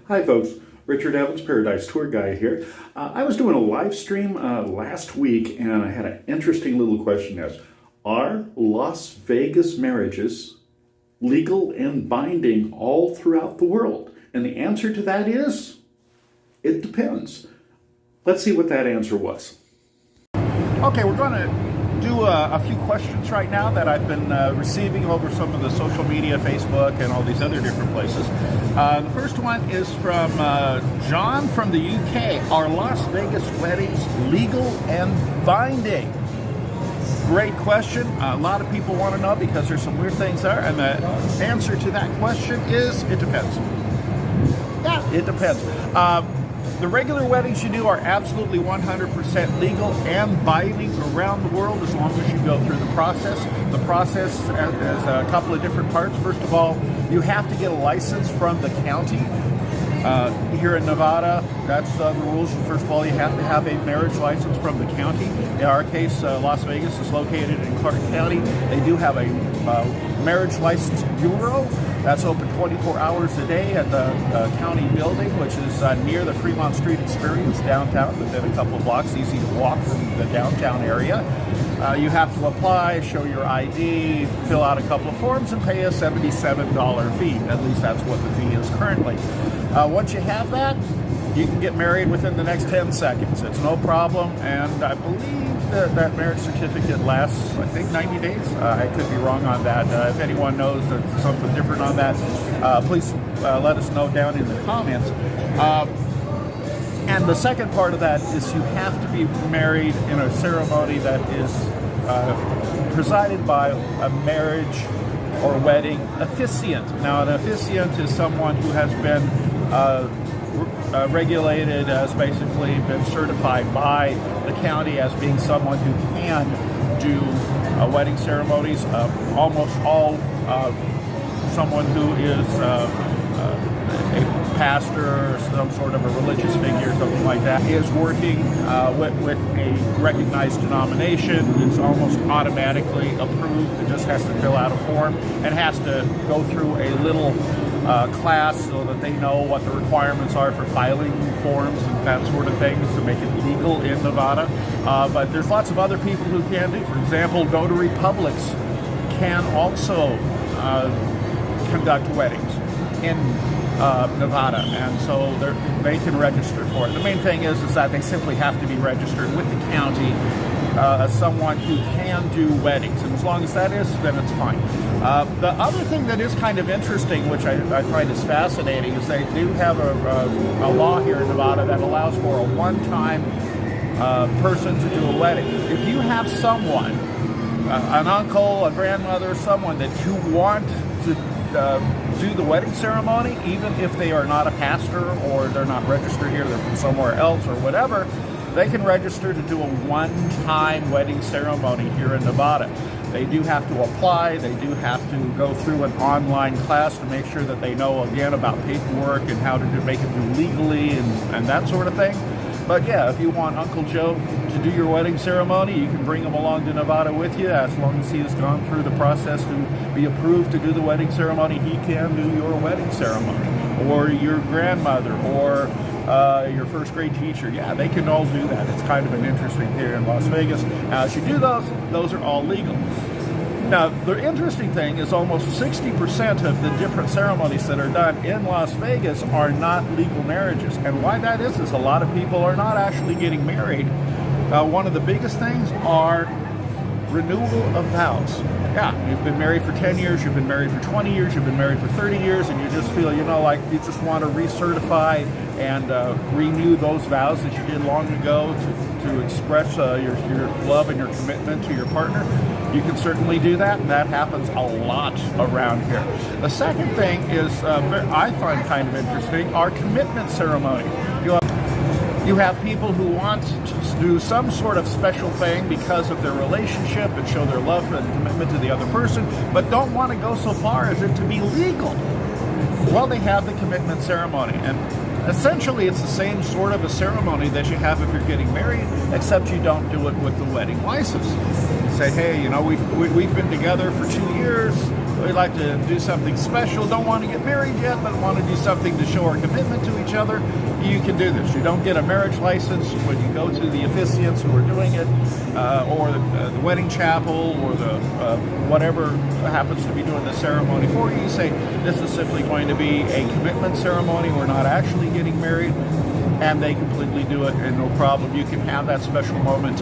Hi folks, Richard Evans, Paradise Tour Guide here. I was doing a live stream last week and I had an interesting little question as, are Las Vegas marriages legal and binding all throughout the world? And the answer to that is, it depends. Let's see what that answer was. Okay, we're going to do a few questions right now that I've been receiving over some of the social media, Facebook, and all these other different places. The first one is from John from the UK. Are Las Vegas weddings legal and binding? Great question. A lot of people want to know because there's some weird things there, and the answer to that question is it depends. Yeah, it depends. The regular weddings you do are absolutely 100% legal and binding around the world as long as you go through the process. The process has a couple of different parts. First of all, you have to get a license from the county. Here in Nevada, that's the rules. First of all, you have to have a marriage license from the county. In our case, Las Vegas is located in Clark County. They do have a marriage license bureau that's open 24 hours a day at the county building, which is near the Fremont Street Experience downtown, within a couple of blocks, easy to walk from the downtown area. You have to apply, show your ID, fill out a couple of forms, and pay a $77 fee. At least that's what the fee is currently. Once you have that, you can get married within the next 10 seconds. It's no problem, and I believe that marriage certificate lasts, I think, 90 days. I could be wrong on that. If anyone knows something different on that, please let us know down in the comments. And the second part of that is you have to be married in a ceremony that is presided by a marriage or wedding officiant. Now, an officiant is someone who has been regulated, has basically been certified by the county as being someone who can do wedding ceremonies. Almost all someone who is a pastor or some sort of a religious figure, something like that, is working with a recognized denomination. It's almost automatically approved. It just has to fill out a form and has to go through a little class so that they know what the requirements are for filing forms and that sort of thing to make it legal in Nevada. But there's lots of other people who can do. For example, notary publics can also conduct weddings in Nevada, and so they can register for it. The main thing is that they simply have to be registered with the county as someone who can do weddings, and as long as that is, then it's fine. The other thing that is kind of interesting, which I find is fascinating, is they do have a law here in Nevada that allows for a one-time person to do a wedding. If you have someone, an uncle, a grandmother, someone that you want to do the wedding ceremony, even if they are not a pastor or they're not registered here, they're from somewhere else or whatever, they can register to do a one-time wedding ceremony here in Nevada. They do have to apply, they do have to go through an online class to make sure that they know, again, about paperwork and how to make it do legally and that sort of thing. But yeah, if you want Uncle Joe to do your wedding ceremony, you can bring him along to Nevada with you. As long as he has gone through the process to be approved to do the wedding ceremony, he can do your wedding ceremony. Or your grandmother, or your first grade teacher. Yeah, they can all do that. It's kind of an interesting here in Las Vegas. As you do those are all legal. Now, the interesting thing is almost 60% of the different ceremonies that are done in Las Vegas are not legal marriages. And why that is a lot of people are not actually getting married. One of the biggest things are renewal of vows. Yeah, you've been married for 10 years, you've been married for 20 years, you've been married for 30 years, and you just feel, like you just want to recertify and renew those vows that you did long ago to express your love and your commitment to your partner. You can certainly do that, and that happens a lot around here. The second thing is, I find kind of interesting, our commitment ceremony. You have people who want to do some sort of special thing because of their relationship and show their love and commitment to the other person, but don't want to go so far as it to be legal. Well, they have the commitment ceremony, and essentially it's the same sort of a ceremony that you have if you're getting married, except you don't do it with the wedding license. You say, hey, we've been together for 2 years, we'd like to do something special, don't want to get married yet, but want to do something to show our commitment to each other, you can do this. You don't get a marriage license when you go to the officiants who are doing it, or the wedding chapel, or the whatever happens to be doing the ceremony for you. You say, this is simply going to be a commitment ceremony. We're not actually getting married. And they completely do it, and no problem. You can have that special moment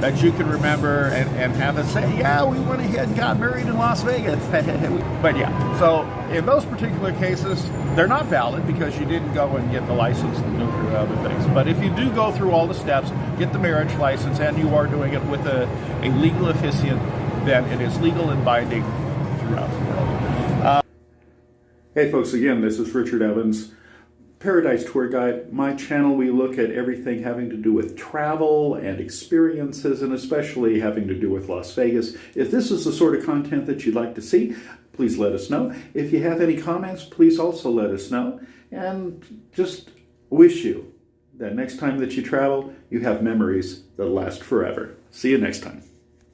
that you can remember and have it say, yeah, we went ahead and got married in Las Vegas. But yeah, so in those particular cases, they're not valid because you didn't go and get the license and do other things. But if you do go through all the steps, get the marriage license, and you are doing it with a legal officiant, then it is legal and binding throughout the world. Hey folks, again, this is Richard Evans, Paradise Tour Guide. My channel, we look at everything having to do with travel and experiences, and especially having to do with Las Vegas. If this is the sort of content that you'd like to see, please let us know. If you have any comments, please also let us know. And just wish you that next time that you travel, you have memories that last forever. See you next time.